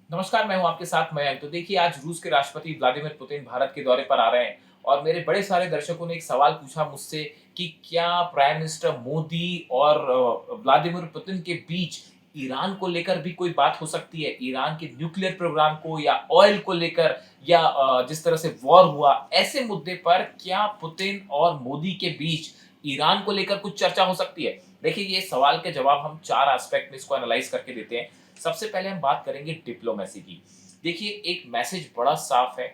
नमस्कार, मैं हूं आपके साथ मयंक। तो देखिए, आज रूस के राष्ट्रपति व्लादिमीर पुतिन भारत के दौरे पर आ रहे हैं और मेरे बड़े सारे दर्शकों ने एक सवाल पूछा मुझसे कि क्या प्राइम मिनिस्टर मोदी और व्लादिमीर पुतिन के बीच ईरान को लेकर भी कोई बात हो सकती है? ईरान के न्यूक्लियर प्रोग्राम को या ऑयल को लेकर या जिस तरह से वॉर हुआ, ऐसे मुद्दे पर क्या पुतिन और मोदी के बीच ईरान को लेकर कुछ चर्चा हो सकती है? देखिए, ये सवाल के जवाब हम 4 एस्पेक्ट में इसको एनालाइज़ करके देते हैं। सबसे पहले हम बात करेंगे डिप्लोमेसी की। देखिए, एक मैसेज बड़ा साफ है।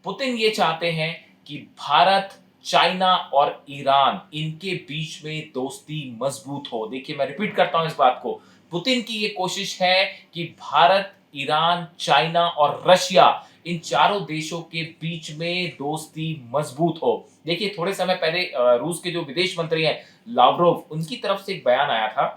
पुतिन ये चाहते हैं कि भारत, चाइना और ईरान इनके बीच में दोस्ती मजबूत हो। देखिए, मैं रिपीट करता हूं इस बात को। पुतिन की ये कोशिश है कि भारत, ईरान, चाइना और रशिया इन चारों देशों के बीच में दोस्ती मजबूत हो। देखिए, थोड़े समय पहले रूस के जो विदेश मंत्री हैं लावरोव, उनकी तरफ से एक बयान आया था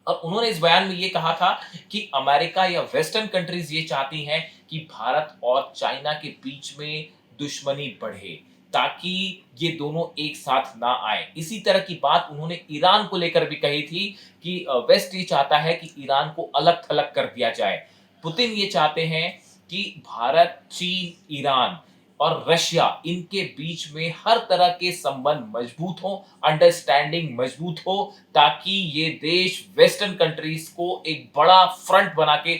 और उन्होंने इस बयान में ये कहा था कि अमेरिका या वेस्टर्न कंट्रीज ये चाहती हैं कि भारत और चाइना के बीच में दुश्मनी बढ़े ताकि ये दोनों एक साथ ना आए। इसी तरह की बात उन्होंने ईरान को लेकर भी कही थी कि वेस्ट ये चाहता है कि ईरान को अलग थलग कर दिया जाए। पुतिन ये चाहते हैं कि भारत, चीन, ईरान और रशिया इनके बीच में हर तरह के संबंध मजबूत हो, अंडरस्टैंडिंग मजबूत हो, ताकि ये देश वेस्टर्न कंट्रीज को एक बड़ा फ्रंट बना के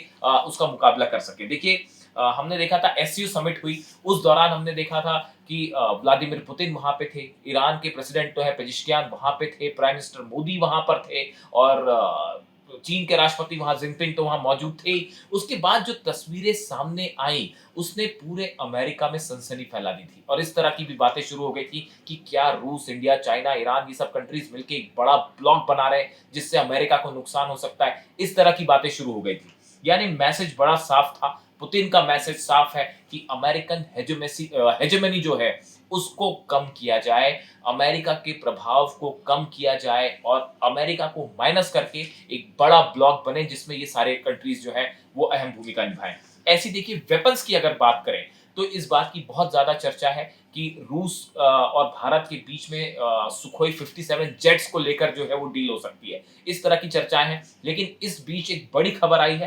उसका मुकाबला कर सके। देखिए, हमने देखा था एससीओ समिट हुई, उस दौरान हमने देखा था कि व्लादिमीर पुतिन वहां पे थे, ईरान के प्रेसिडेंट तो है पेजिशकियान वहां पे थे, प्राइम मिनिस्टर मोदी वहां पर थे और चीन के राष्ट्रपति वहां जिनपिंग तो वहां मौजूद थे। उसके बाद जो तस्वीरें सामने आई, उसने पूरे अमेरिका में सनसनी फैला दी थी और इस तरह की भी बातें शुरू हो गई थी कि क्या रूस, इंडिया, चाइना, ईरान ये सब कंट्रीज मिलकर एक बड़ा ब्लॉक बना रहे हैं जिससे अमेरिका को नुकसान हो सकता है। इस तरह की बातें शुरू हो गई थी। यानी मैसेज बड़ा साफ था। पुतिन का मैसेज साफ है कि अमेरिकन हेजेमनी जो है उसको कम किया जाए, अमेरिका के प्रभाव को कम किया जाए और अमेरिका को माइनस करके एक बड़ा ब्लॉक बने जिसमें ये सारे कंट्रीज जो है वो अहम भूमिका निभाएं। ऐसी देखिए, वेपन्स की अगर बात करें तो इस बात की बहुत ज्यादा चर्चा है कि रूस और भारत के बीच में सुखोई 57 जेट्स को लेकर जो है वो डील हो सकती है। इस तरह की चर्चाएं हैं, लेकिन इस बीच एक बड़ी खबर आई है,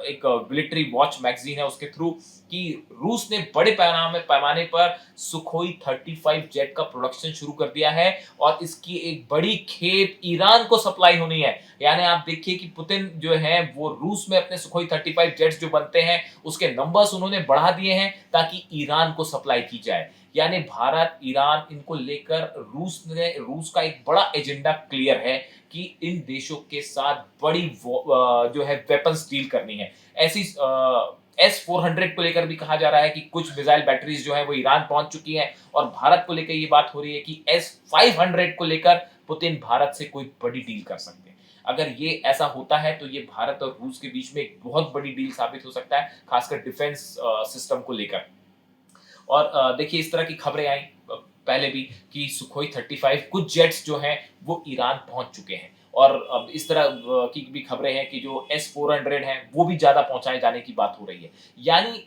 एक मिलिट्री वॉच मैगजीन है उसके थ्रू, कि रूस ने बड़े पैमाने पर सुखोई 35 जेट का प्रोडक्शन शुरू कर दिया है और इसकी एक बड़ी खेप ईरान को सप्लाई होनी है। यानी आप देखिए कि पुतिन जो है वो रूस में अपने सुखोई 35 जेट्स जो बनते हैं उसके नंबर्स उन्होंने बढ़ा दिए हैं ताकि ईरान को सप्लाई की जाए। यानी भारत, ईरान इनको लेकर रूस का एक बड़ा एजेंडा क्लियर है कि इन देशों के साथ बड़ी जो है वेपन्स डील करनी है। ऐसी S-400 को लेकर भी कहा जा रहा है कि कुछ मिसाइल बैटरीज जो है वो ईरान पहुंच चुकी हैं और भारत को लेकर ये बात हो रही है कि S-500 को लेकर पुतिन भारत से कोई बड़ी डील कर सकते हैं। अगर ये ऐसा होता है तो ये भारत और रूस के बीच में एक बहुत बड़ी डील साबित हो सकता है, खासकर डिफेंस सिस्टम को लेकर। और देखिए, इस तरह की खबरें आई पहले भी कि सुखोई 35 कुछ जेट्स जो हैं वो ईरान पहुंच चुके हैं और अब इस तरह की भी खबरें हैं कि जो S-400 हैं वो भी ज्यादा पहुंचाए जाने की बात हो रही है। यानी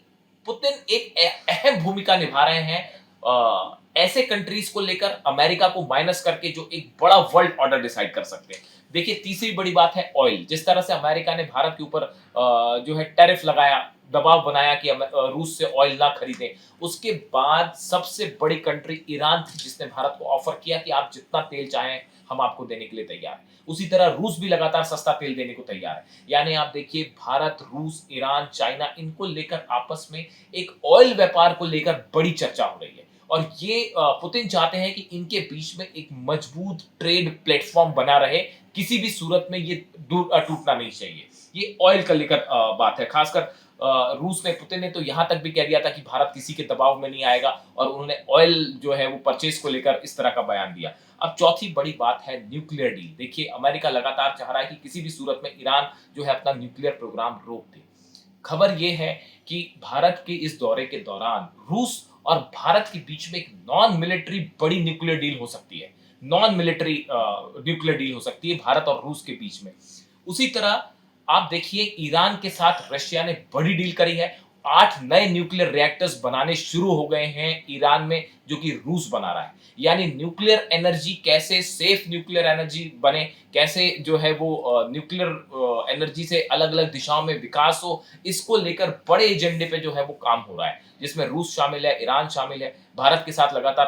पुतिन एक अहम भूमिका निभा रहे हैं ऐसे कंट्रीज को लेकर, अमेरिका को माइनस करके, जो एक बड़ा वर्ल्ड ऑर्डर डिसाइड कर सकते हैं। देखिए, तीसरी बड़ी बात है ऑयल। जिस तरह से अमेरिका ने भारत के ऊपर जो है टैरिफ लगाया, दबाव बनाया कि रूस से ऑयल ना खरीदें, उसके बाद सबसे बड़ी कंट्री ईरान थी जिसने भारत को ऑफर किया कि आप जितना तेल चाहें हम आपको देने के लिए तैयार हैं। उसी तरह रूस भी लगातार सस्ता तेल देने को तैयार है। यानी आप देखिए, भारत, रूस, ईरान, चाइना इनको लेकर आपस में एक ऑयल व्यापार को लेकर बड़ी चर्चा हो रही है और ये पुतिन चाहते हैं कि इनके बीच में एक मजबूत ट्रेड प्लेटफॉर्म बना रहे। किसी भी सूरत में ये टूटना नहीं चाहिए। ये ऑयल का लेकर बात है। खासकर रूस ने, पुतिन ने तो यहां तक भी कह दिया था कि भारत किसी के दबाव में नहीं आएगा और उन्होंने ऑयल जो है वो परचेज को लेकर इस तरह का बयान दिया। अब चौथी बड़ी बात है न्यूक्लियर डील। देखिए, अमेरिका लगातार चाह रहा है कि किसी भी सूरत में ईरान जो है अपना न्यूक्लियर प्रोग्राम रोक दे। खबर ये है कि भारत के इस दौरे के दौरान रूस और भारत के बीच में एक नॉन मिलिट्री बड़ी न्यूक्लियर डील हो सकती है। नॉन मिलिट्री न्यूक्लियर डील हो सकती है भारत और रूस के बीच में। उसी तरह आप देखिए, ईरान के साथ रशिया ने बड़ी डील करी है 8 नए न्यूक्लियर रिएक्टर्स बनाने शुरू हो गए हैं ईरान में, जो कि रूस बना रहा है। यानी न्यूक्लियर एनर्जी कैसे सेफ न्यूक्लियर एनर्जी बने, कैसे जो है वो न्यूक्लियर एनर्जी से अलग-अलग दिशाओं में विकास हो, इसको लेकर बड़े एजेंडे पे जो है वो काम हो रहा है। जिसमें रूस शामिल है, ईरान शामिल है, भारत के साथ लगातार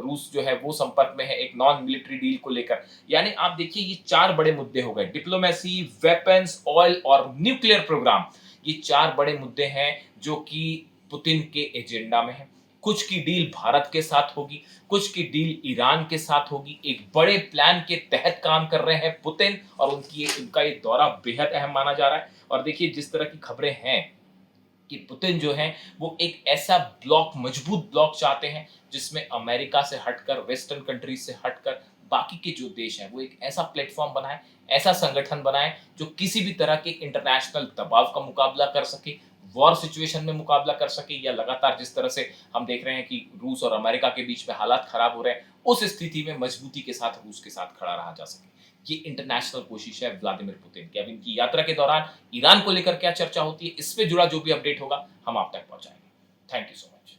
रूस जो है वो संपर्क में है एक नॉन मिलिट्री डील को लेकर। यानी आप देखिए ये 4 बड़े मुद्दे हो गए, डिप्लोमेसी, वेपन्स, ऑयल और न्यूक्लियर प्रोग्राम। ये 4 बड़े मुद्दे हैं जो कि पुतिन के एजेंडा में है। कुछ की डील भारत के साथ होगी, कुछ की डील ईरान के साथ होगी। एक बड़े प्लान के तहत काम कर रहे हैं पुतिन, और उनका ये दौरा बेहद अहम माना जा रहा है। और देखिए जिस तरह की खबरें हैं कि पुतिन जो है वो एक ऐसा ब्लॉक, मजबूत ब्लॉक चाहते हैं जिसमें अमेरिका से हटकर, वेस्टर्न कंट्रीज से हटकर बाकी के जो देश हैं वो एक ऐसा प्लेटफॉर्म बनाए, ऐसा संगठन बनाए जो किसी भी तरह के इंटरनेशनल दबाव का मुकाबला कर सके, वॉर सिचुएशन में मुकाबला कर सके, या लगातार जिस तरह से हम देख रहे हैं कि रूस और अमेरिका के बीच में हालात खराब हो रहे हैं, उस स्थिति में मजबूती के साथ रूस के साथ खड़ा रहा जा सके। ये इंटरनेशनल कोशिश है व्लादिमीर पुतिन की। अब इनकी यात्रा के दौरान ईरान को लेकर क्या चर्चा होती है, इससे जुड़ा जो भी अपडेट होगा हम आप तक पहुंचाएंगे। Thank you so much.